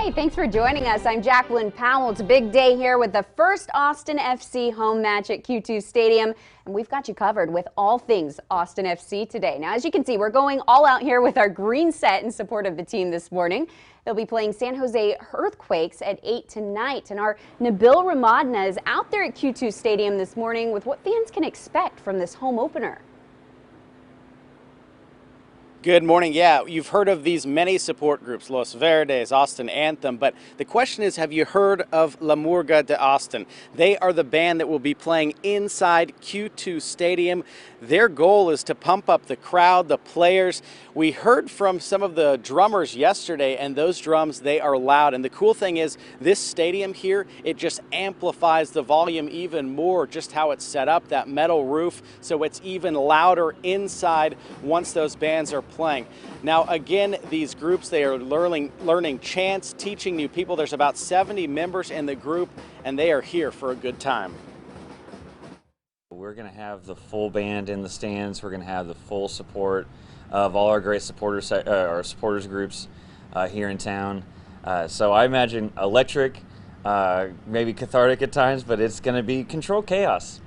Hey, thanks for joining us. I'm Jacqueline Powell. It's a big day here with the first Austin FC home match at Q2 Stadium, and we've got you covered with all things Austin FC today. Now, as you can see, we're going all out here with our green set in support of the team this morning. They'll be playing San Jose Earthquakes at 8 tonight, and our Nabil Ramadna is out there at Q2 Stadium this morning with what fans can expect from this home opener. Good morning. Yeah, you've heard of these many support groups, Los Verdes, Austin Anthem, but the question is, have you heard of La Morga de Austin? They are the band that will be playing inside Q2 Stadium. Their goal is to pump up the crowd, the players. We heard from some of the drummers yesterday, and those drums, they are loud. And the cool thing is, this stadium here, it just amplifies the volume even more, just how it's set up, that metal roof, so it's even louder inside once those bands are playing. Now again, these groups, they are learning chants, teaching new people. There's about 70 members in the group, and they are here for a good time. We're going to have the full band in the stands. We're going to have the full support of all our great supporters, our supporters groups here in town. So I imagine electric, maybe cathartic at times, but it's going to be controlled chaos.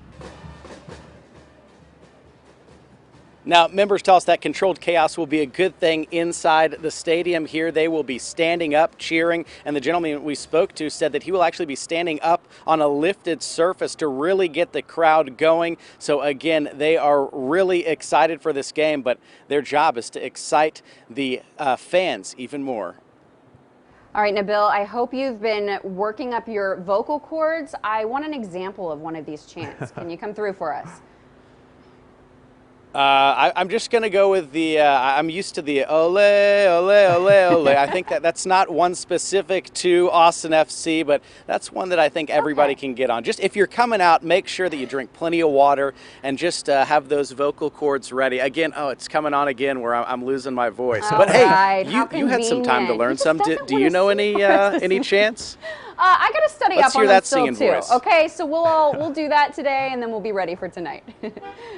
Now, members tell us that controlled chaos will be a good thing inside the stadium here. They will be standing up, cheering, and the gentleman we spoke to said that he will actually be standing up on a lifted surface to really get the crowd going. So again, they are really excited for this game, but their job is to excite the fans even more. All right, Nabil, I hope you've been working up your vocal cords. I want an example of one of these chants. Can you come through for us? I'm just going to go with the, I'm used to the ole, ole, ole, ole. I think that's not one specific to Austin FC, but that's one that I think everybody can get on. Just if you're coming out, make sure that you drink plenty of water and just have those vocal cords ready. Again, oh, it's coming on again where I'm losing my voice. But hey, you had some time to learn some. Do you know any chants? I got to study up on them still too. Voice. Okay, so we'll do that today, and then we'll be ready for tonight.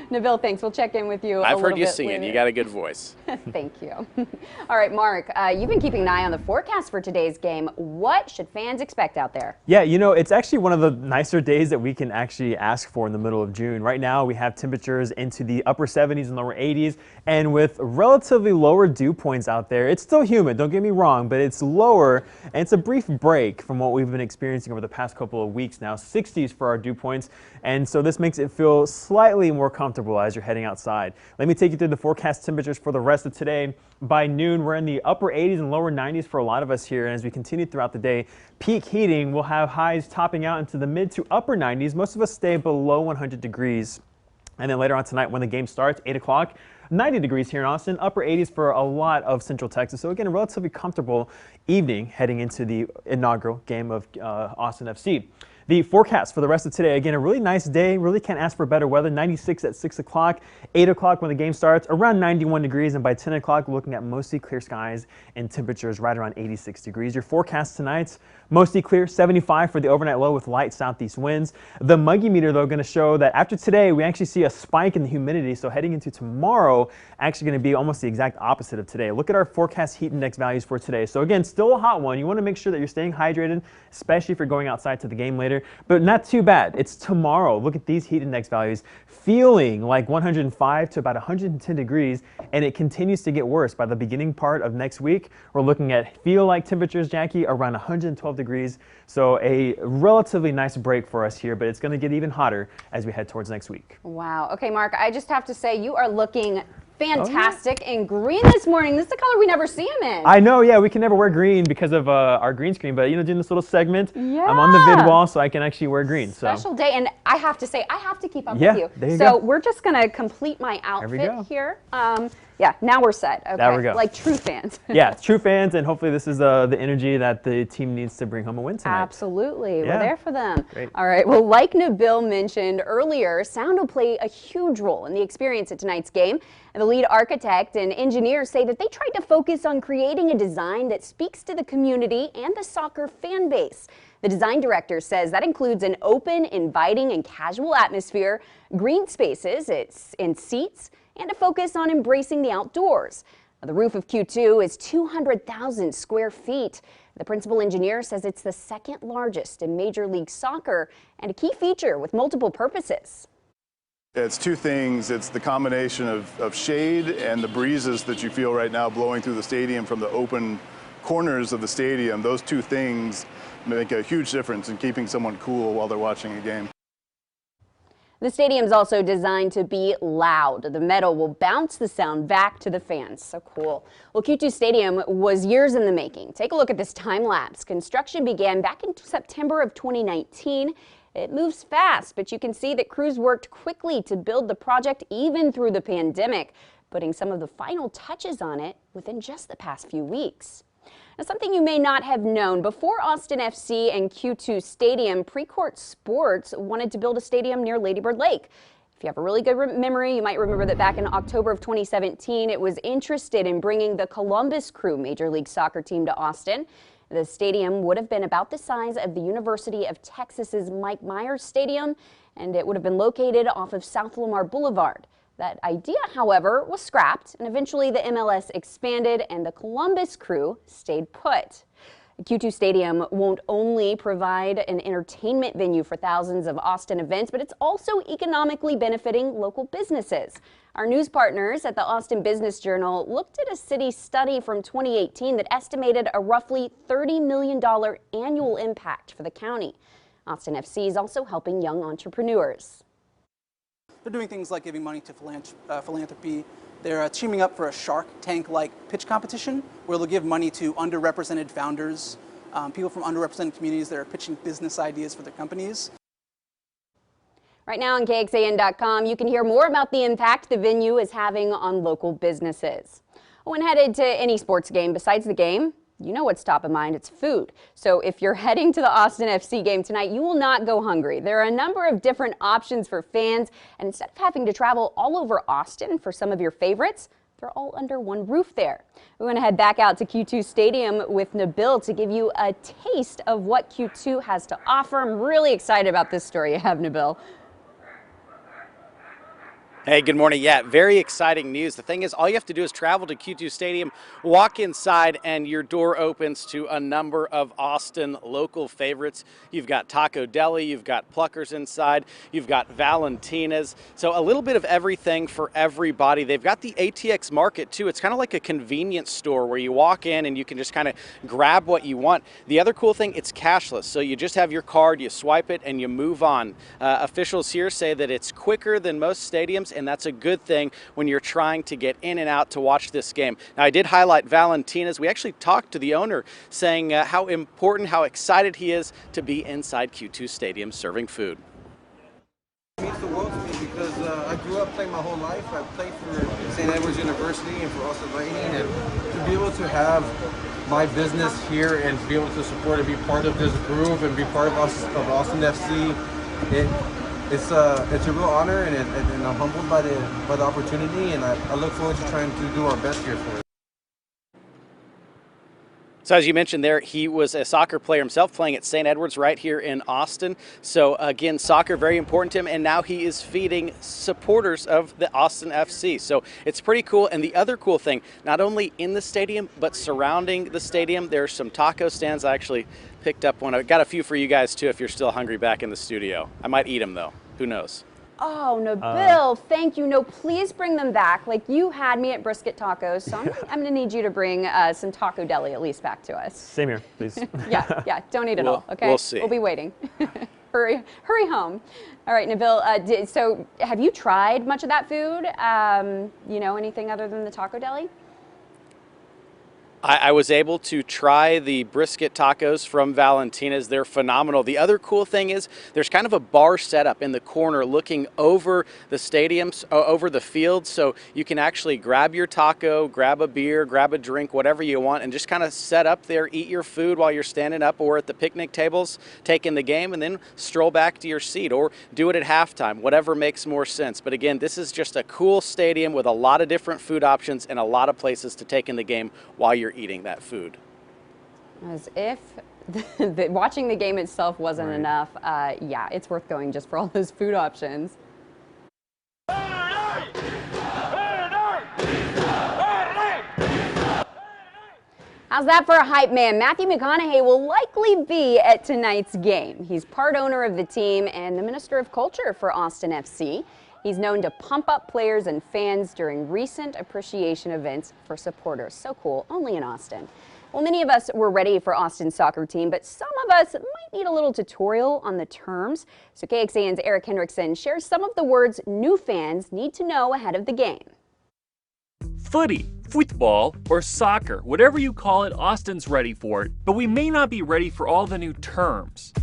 Nabil, thanks. We'll check in with you. I've heard you singing. You got a good voice. Thank you. All right, Mark, you've been keeping an eye on the forecast for today's game. What should fans expect out there? Yeah, you know, it's actually one of the nicer days that we can actually ask for in the middle of June. Right now, we have temperatures into the upper 70s and lower 80s, and with relatively lower dew points out there. It's still humid, don't get me wrong, but it's lower, and it's a brief break from what we've been experiencing over the past couple of weeks now. 60s for our dew points, and so this makes it feel slightly more comfortable as you're heading outside. Let me take you through the forecast temperatures for the rest of today. By noon, we're in the upper 80s and lower 90s for a lot of us here, and as we continue throughout the day, peak heating will have highs topping out into the mid to upper 90s. Most of us stay below 100 degrees. And then later on tonight when the game starts, 8 o'clock, 90 degrees here in Austin, upper 80s for a lot of Central Texas. So again, a relatively comfortable evening heading into the inaugural game of Austin FC. The forecast for the rest of today, again, a really nice day. Really can't ask for better weather. 96 at 6 o'clock, 8 o'clock when the game starts, around 91 degrees. And by 10 o'clock, we're looking at mostly clear skies and temperatures right around 86 degrees. Your forecast tonight, mostly clear, 75 for the overnight low with light southeast winds. The muggy meter, though, going to show that after today, we actually see a spike in the humidity. So heading into tomorrow, actually going to be almost the exact opposite of today. Look at our forecast heat index values for today. So again, still a hot one. You want to make sure that you're staying hydrated, especially if you're going outside to the game later. But not too bad. It's tomorrow. Look at these heat index values, feeling like 105 to about 110 degrees, and it continues to get worse. By the beginning part of next week, we're looking at feel-like temperatures, Jackie, around 112 degrees. So a relatively nice break for us here, but it's going to get even hotter as we head towards next week. Wow. Okay, Mark, I just have to say you are looking fantastic in green this morning. This is the color we never see him in. I know, yeah, we can never wear green because of our green screen, but you know, doing this little segment, I'm on the vid wall, so I can actually wear green. Special day, and I have to say, I have to keep up with you. There you so go. We're just gonna complete my outfit here. Yeah, now we're set. Okay. There we go. Like true fans. Yeah, true fans, and hopefully this is the energy that the team needs to bring home a win tonight. Absolutely. Yeah. We're there for them. Great. All right. Well, like Nabil mentioned earlier, sound will play a huge role in the experience at tonight's game. And the lead architect and engineers say that they tried to focus on creating a design that speaks to the community and the soccer fan base. The design director says that includes an open, inviting, and casual atmosphere, green spaces and seats, and a focus on embracing the outdoors. The roof of Q2 is 200,000 square feet. The principal engineer says it's the second largest in Major League Soccer and a key feature with multiple purposes. It's two things. It's the combination of shade and the breezes that you feel right now blowing through the stadium from the open corners of the stadium. Those two things make a huge difference in keeping someone cool while they're watching a game. The stadium is also designed to be loud. The metal will bounce the sound back to the fans. So cool. Well, Q2 Stadium was years in the making. Take a look at this time lapse. Construction began back in September of 2019. It moves fast, but you can see that crews worked quickly to build the project even through the pandemic, putting some of the final touches on it within just the past few weeks. Now, something you may not have known, before Austin FC and Q2 Stadium, Precourt Sports wanted to build a stadium near Lady Bird Lake. If you have a really good memory, you might remember that back in October of 2017, it was interested in bringing the Columbus Crew Major League Soccer team to Austin. The stadium would have been about the size of the University of Texas's Mike Myers Stadium, and it would have been located off of South Lamar Boulevard. That idea, however, was scrapped, and eventually the MLS expanded and the Columbus Crew stayed put. Q2 Stadium won't only provide an entertainment venue for thousands of Austin events, but it's also economically benefiting local businesses. Our news partners at the Austin Business Journal looked at a city study from 2018 that estimated a roughly $30 million annual impact for the county. Austin FC is also helping young entrepreneurs. They're doing things like giving money to philanthropy. They're teaming up for a Shark Tank-like pitch competition where they'll give money to underrepresented founders, people from underrepresented communities that are pitching business ideas for their companies. Right now on KXAN.com, you can hear more about the impact the venue is having on local businesses. When headed to any sports game besides the game, you know what's top of mind, it's food. So if you're heading to the Austin FC game tonight, you will not go hungry. There are a number of different options for fans, and instead of having to travel all over Austin for some of your favorites, they're all under one roof there. We're going to head back out to Q2 Stadium with Nabil to give you a taste of what Q2 has to offer. I'm really excited about this story you have, Nabil. Hey, good morning. Yeah, very exciting news. The thing is, all you have to do is travel to Q2 Stadium, walk inside, and your door opens to a number of Austin local favorites. You've got Taco Deli, you've got Pluckers inside, you've got Valentina's. So a little bit of everything for everybody. They've got the ATX Market, too. It's kind of like a convenience store where you walk in and you can just kind of grab what you want. The other cool thing, it's cashless. So you just have your card, you swipe it, and you move on. Officials here say that it's quicker than most stadiums, and that's a good thing when you're trying to get in and out to watch this game. Now, I did highlight Valentina's. We actually talked to the owner saying how important, how excited he is to be inside Q2 Stadium serving food. It means the world to me because I grew up playing my whole life. I played for St. Edward's University and for Austin Lightning, and to be able to have my business here and be able to support and be part of this groove and be part of Austin FC, it's a real honor, and I'm humbled by the opportunity, and I look forward to trying to do our best here for it. So as you mentioned there, he was a soccer player himself, playing at St. Edward's right here in Austin. So again, soccer very important to him, and now he is feeding supporters of the Austin FC. So it's pretty cool. And the other cool thing, not only in the stadium, but surrounding the stadium, there's some taco stands. I actually picked up one. I got a few for you guys too if you're still hungry back in the studio. I might eat them though. Who knows? Oh, Nabil, thank you. No, please bring them back. Like, you had me at brisket tacos, so I'm going to need you to bring some Taco Deli at least back to us. Same here, please. Yeah, don't eat it all, okay? We'll see. We'll be waiting. Hurry home. All right, Nabil, so have you tried much of that food? You know, anything other than the Taco Deli? I was able to try the brisket tacos from Valentina's. They're phenomenal. The other cool thing is there's kind of a bar setup in the corner looking over the stadiums, over the field, so you can actually grab your taco, grab a beer, grab a drink, whatever you want, and just kind of set up there, eat your food while you're standing up or at the picnic tables, taking the game, and then stroll back to your seat or do it at halftime, whatever makes more sense. But again, this is just a cool stadium with a lot of different food options and a lot of places to take in the game while you're eating that food. As if watching the game itself wasn't enough, yeah, it's worth going just for all those food options. How's How's that for a hype man? Matthew McConaughey will likely be at tonight's game. He's part owner of the team and the Minister of Culture for Austin FC. He's known to pump up players and fans during recent appreciation events for supporters. So cool, only in Austin. Well, many of us were ready for Austin's soccer team, but some of us might need a little tutorial on the terms. So KXAN's Eric Hendrickson shares some of the words new fans need to know ahead of the game. Footy, football, or soccer, whatever you call it, Austin's ready for it, but we may not be ready for all the new terms.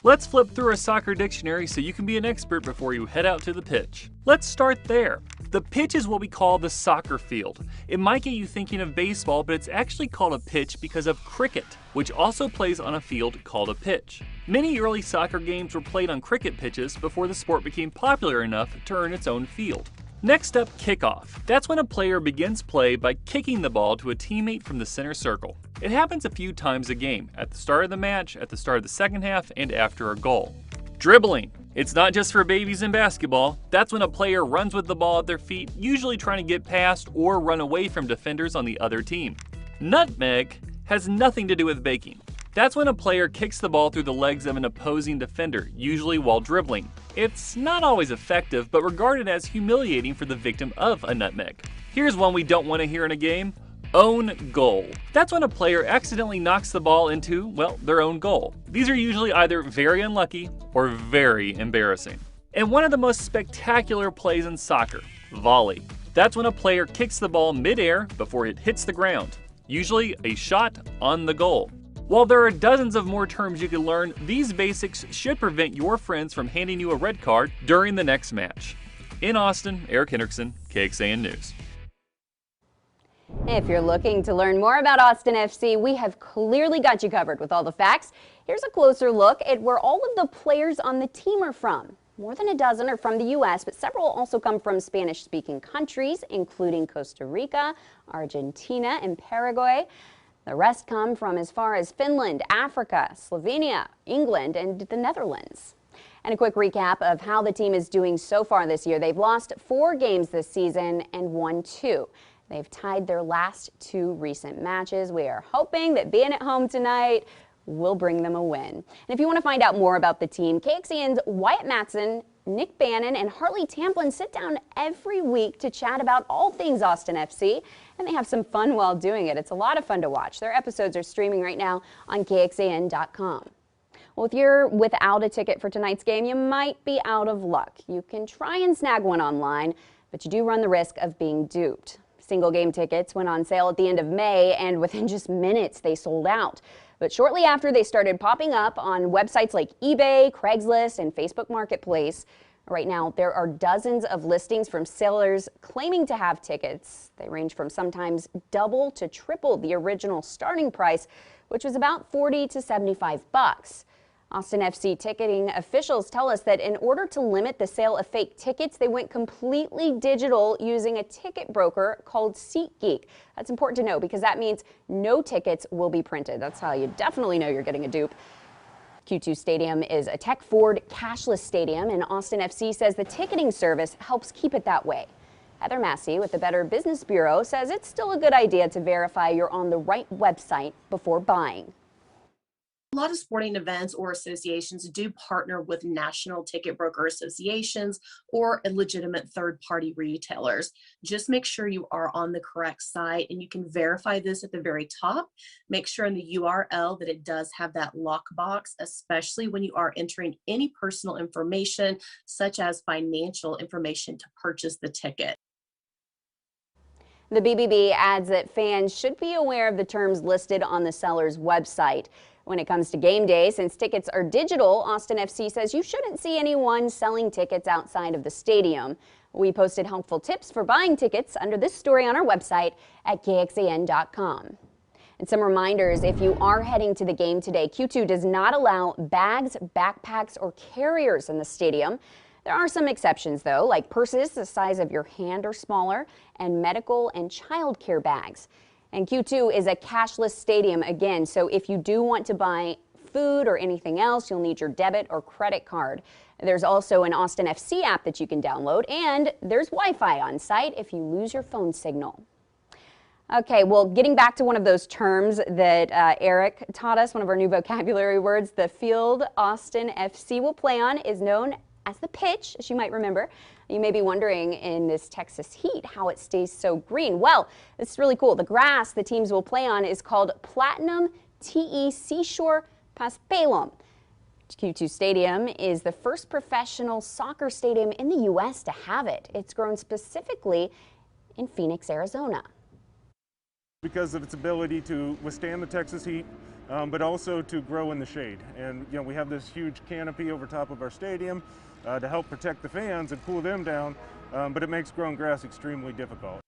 Let's flip through a soccer dictionary so you can be an expert before you head out to the pitch. Let's start there. The pitch is what we call the soccer field. It might get you thinking of baseball, but it's actually called a pitch because of cricket, which also plays on a field called a pitch. Many early soccer games were played on cricket pitches before the sport became popular enough to earn its own field. Next up, kickoff. That's when a player begins play by kicking the ball to a teammate from the center circle. It happens a few times a game, at the start of the match, at the start of the second half, and after a goal. Dribbling. It's not just for babies in basketball. That's when a player runs with the ball at their feet, usually trying to get past or run away from defenders on the other team. Nutmeg has nothing to do with baking. That's when a player kicks the ball through the legs of an opposing defender, usually while dribbling. It's not always effective, but regarded as humiliating for the victim of a nutmeg. Here's one we don't want to hear in a game: own goal. That's when a player accidentally knocks the ball into, well, their own goal. These are usually either very unlucky or very embarrassing. And one of the most spectacular plays in soccer, volley. That's when a player kicks the ball mid-air before it hits the ground, usually a shot on the goal. While there are dozens of more terms you can learn, these basics should prevent your friends from handing you a red card during the next match. In Austin, Eric Hendrickson, KXAN News. If you're looking to learn more about Austin FC, we have clearly got you covered with all the facts. Here's a closer look at where all of the players on the team are from. More than a dozen are from the U.S., but several also come from Spanish-speaking countries, including Costa Rica, Argentina, and Paraguay. The rest come from as far as Finland, Africa, Slovenia, England, and the Netherlands. And a quick recap of how the team is doing so far this year. They've lost 4 games this season and won 2. They've tied their last 2 recent matches. We are hoping that being at home tonight will bring them a win. And if you want to find out more about the team, KXAN's Wyatt Matson, Nick Bannon, and Hartley Tamplin sit down every week to chat about all things Austin FC, and they have some fun while doing it. It's a lot of fun to watch. Their episodes are streaming right now on KXAN.com. Well, if you're without a ticket for tonight's game, you might be out of luck. You can try and snag one online, but you do run the risk of being duped. Single game tickets went on sale at the end of May, and within just minutes they sold out. But shortly after, they started popping up on websites like eBay, Craigslist, and Facebook Marketplace. Right now, there are dozens of listings from sellers claiming to have tickets. They range from sometimes double to triple the original starting price, which was about $40 to $75. Austin FC ticketing officials tell us that in order to limit the sale of fake tickets, they went completely digital using a ticket broker called SeatGeek. That's important to know because that means no tickets will be printed. That's how you definitely know you're getting a dupe. Q2 Stadium is a tech-forward, cashless stadium, and Austin FC says the ticketing service helps keep it that way. Heather Massey with the Better Business Bureau says it's still a good idea to verify you're on the right website before buying. A lot of sporting events or associations do partner with national ticket broker associations or legitimate third-party retailers. Just make sure you are on the correct site, and you can verify this at the very top. Make sure in the URL that it does have that lockbox, especially when you are entering any personal information, such as financial information to purchase the ticket. The BBB adds that fans should be aware of the terms listed on the seller's website. When it comes to game day, since tickets are digital, Austin FC says you shouldn't see anyone selling tickets outside of the stadium. We posted helpful tips for buying tickets under this story on our website at KXAN.com. And some reminders, if you are heading to the game today, Q2 does not allow bags, backpacks, or carriers in the stadium. There are some exceptions, though, like purses the size of your hand or smaller, and medical and child care bags. And Q2 is a cashless stadium again, so if you do want to buy food or anything else, you'll need your debit or credit card. There's also an Austin FC app that you can download, and there's Wi-Fi on site if you lose your phone signal. Okay, well, getting back to one of those terms that Eric taught us, one of our new vocabulary words, the field Austin FC will play on is known as the pitch, as you might remember. You may be wondering in this Texas heat how it stays so green. Well, this is really cool. The grass the teams will play on is called Platinum TE Seashore Paspalum. Q2 Stadium is the first professional soccer stadium in the U.S. to have it. It's grown specifically in Phoenix, Arizona. Because of its ability to withstand the Texas heat, but also to grow in the shade. And we have this huge canopy over top of our stadium to help protect the fans and cool them down, but it makes growing grass extremely difficult.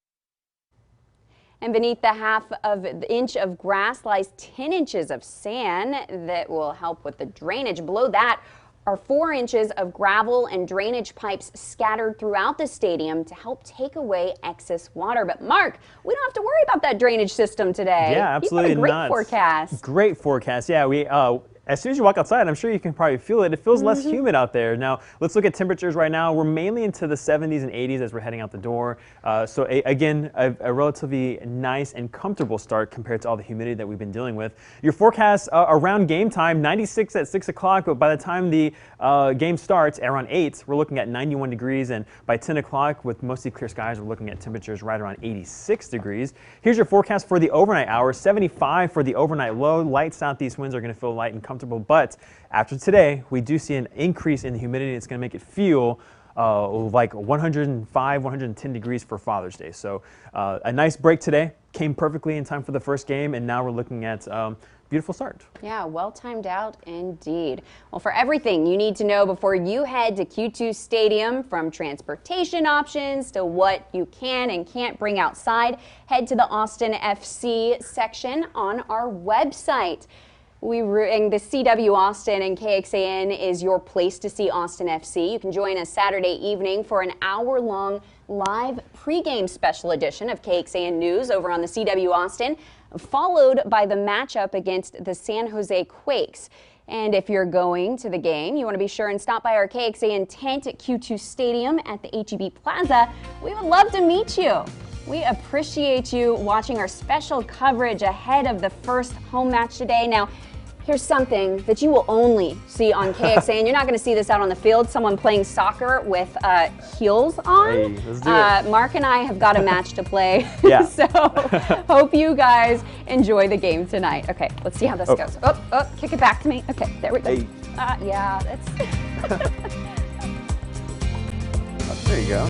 And beneath the half of the inch of grass lies 10 inches of sand that will help with the drainage. Below that are 4 inches of gravel and drainage pipes scattered throughout the stadium to help take away excess water. But Mark, we don't have to worry about that drainage system today. Yeah, absolutely You've got a great not. forecast. Great forecast. Yeah, we as soon as you walk outside, I'm sure you can probably feel it. It feels less humid out there. Now, let's look at temperatures right now. We're mainly into the 70s and 80s as we're heading out the door. Again, a relatively nice and comfortable start compared to all the humidity that we've been dealing with. Your forecast around game time, 96 at 6 o'clock, but by the time the game starts, around 8, we're looking at 91 degrees, and by 10 o'clock, with mostly clear skies, we're looking at temperatures right around 86 degrees. Here's your forecast for the overnight hours, 75 for the overnight low. Light southeast winds are going to feel light and comfortable. But after today, we do see an increase in the humidity. It's going to make it feel like 105, 110 degrees for Father's Day. So a nice break today. Came perfectly in time for the first game, and now we're looking at beautiful start. Yeah, well timed out indeed. Well, for everything you need to know before you head to Q2 Stadium, from transportation options to what you can and can't bring outside, head to the Austin FC section on our website. And the CW Austin and KXAN is your place to see Austin FC. You can join us Saturday evening for an hour-long live pregame special edition of KXAN News over on the CW Austin, followed by the matchup against the San Jose Quakes. And if you're going to the game, you want to be sure and stop by our KXAN tent at Q2 Stadium at the HEB Plaza. We would love to meet you. We appreciate you watching our special coverage ahead of the first home match today. Now, here's something that you will only see on KXAN. You're not going to see this out on the field. Someone playing soccer with heels on. Hey, let's do it. Mark and I have got a match to play. Yeah. So hope you guys enjoy the game tonight. Okay, let's see how this goes. Oh, kick it back to me. Okay, there we go. Hey. Yeah, that's... There you go.